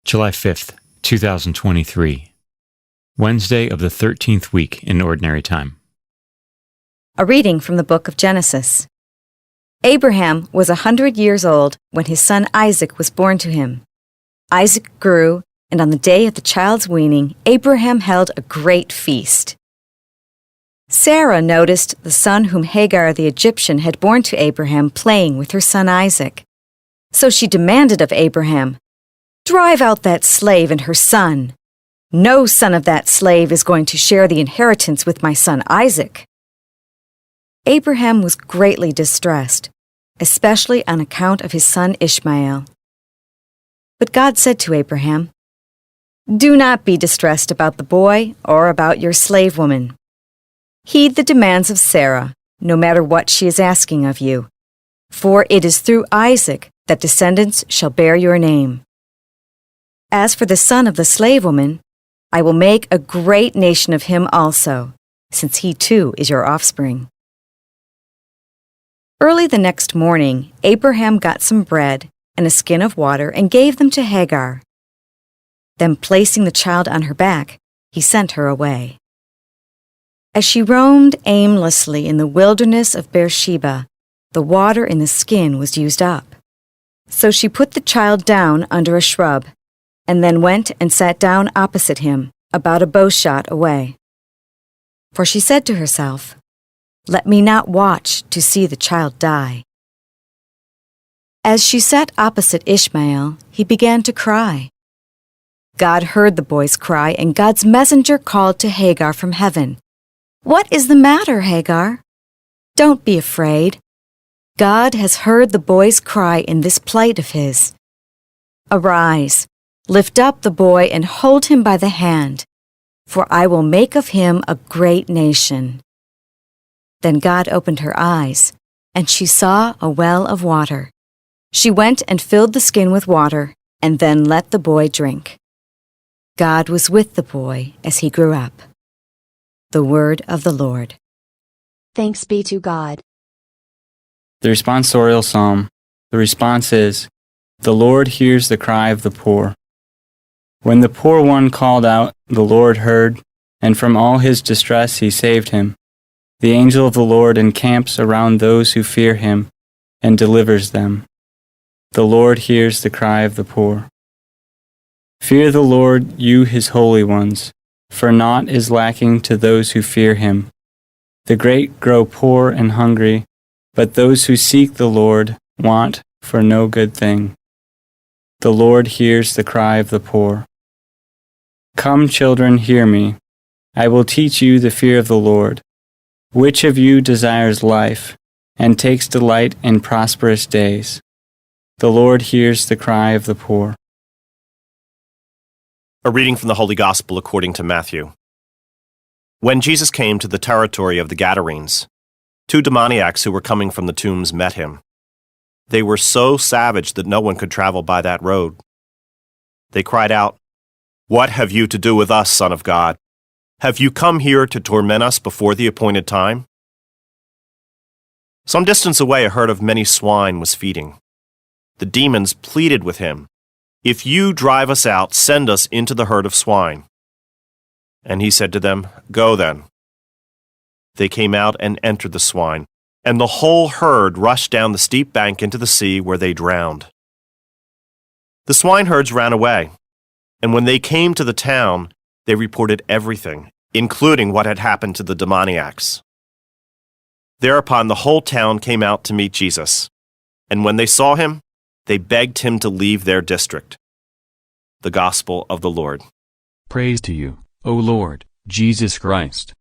July 5th, 2023. Wednesday of the 13th week in Ordinary Time. A reading from the book of Genesis. Abraham was 100 years old when his son Isaac was born to him. Isaac grew, and on the day of the child's weaning, Abraham held a great feast. Sarah noticed the son whom Hagar the Egyptian had borne to Abraham playing with her son Isaac. So she demanded of Abraham, "Drive out that slave and her son. No son of that slave is going to share the inheritance with my son Isaac." Abraham was greatly distressed, especially on account of his son Ishmael. But God said to Abraham, "Do not be distressed about the boy or about your slave woman. Heed the demands of Sarah, no matter what she is asking of you, for it is through Isaac that descendants shall bear your name. As for the son of the slave woman, I will make a great nation of him also, since he too is your offspring." Early the next morning, Abraham got some bread and a skin of water and gave them to Hagar. Then, placing the child on her back, he sent her away. As she roamed aimlessly in the wilderness of Beersheba, the water in the skin was used up. So she put the child down under a shrub, and then went and sat down opposite him, about a bowshot away. For she said to herself, "Let me not watch to see the child die." As she sat opposite Ishmael, he began to cry. God heard the boy's cry, and God's messenger called to Hagar from heaven, "What is the matter, Hagar? Don't be afraid. God has heard the boy's cry in this plight of his. Arise, lift up the boy and hold him by the hand, for I will make of him a great nation." Then God opened her eyes, and she saw a well of water. She went and filled the skin with water, and then let the boy drink. God was with the boy as he grew up. The word of the Lord. Thanks be to God. The responsorial psalm. The response is, "The Lord hears the cry of the poor." When the poor one called out, the Lord heard, and from all his distress he saved him. The angel of the Lord encamps around those who fear him and delivers them. The Lord hears the cry of the poor. Fear the Lord, you his holy ones, for naught is lacking to those who fear him. The great grow poor and hungry, but those who seek the Lord want for no good thing. The Lord hears the cry of the poor. Come, children, hear me. I will teach you the fear of the Lord. Which of you desires life and takes delight in prosperous days? The Lord hears the cry of the poor. A reading from the Holy Gospel according to Matthew. When Jesus came to the territory of the Gadarenes, 2 demoniacs who were coming from the tombs met him. They were so savage that no one could travel by that road. They cried out, "What have you to do with us, Son of God? Have you come here to torment us before the appointed time?" Some distance away, a herd of many swine was feeding. The demons pleaded with him, "If you drive us out, send us into the herd of swine." And he said to them, "Go then." They came out and entered the swine, and the whole herd rushed down the steep bank into the sea, where they drowned. The swineherds ran away, and when they came to the town, they reported everything, including what had happened to the demoniacs. Thereupon the whole town came out to meet Jesus, and when they saw him, they begged him to leave their district. The Gospel of the Lord. Praise to you, O Lord, Jesus Christ.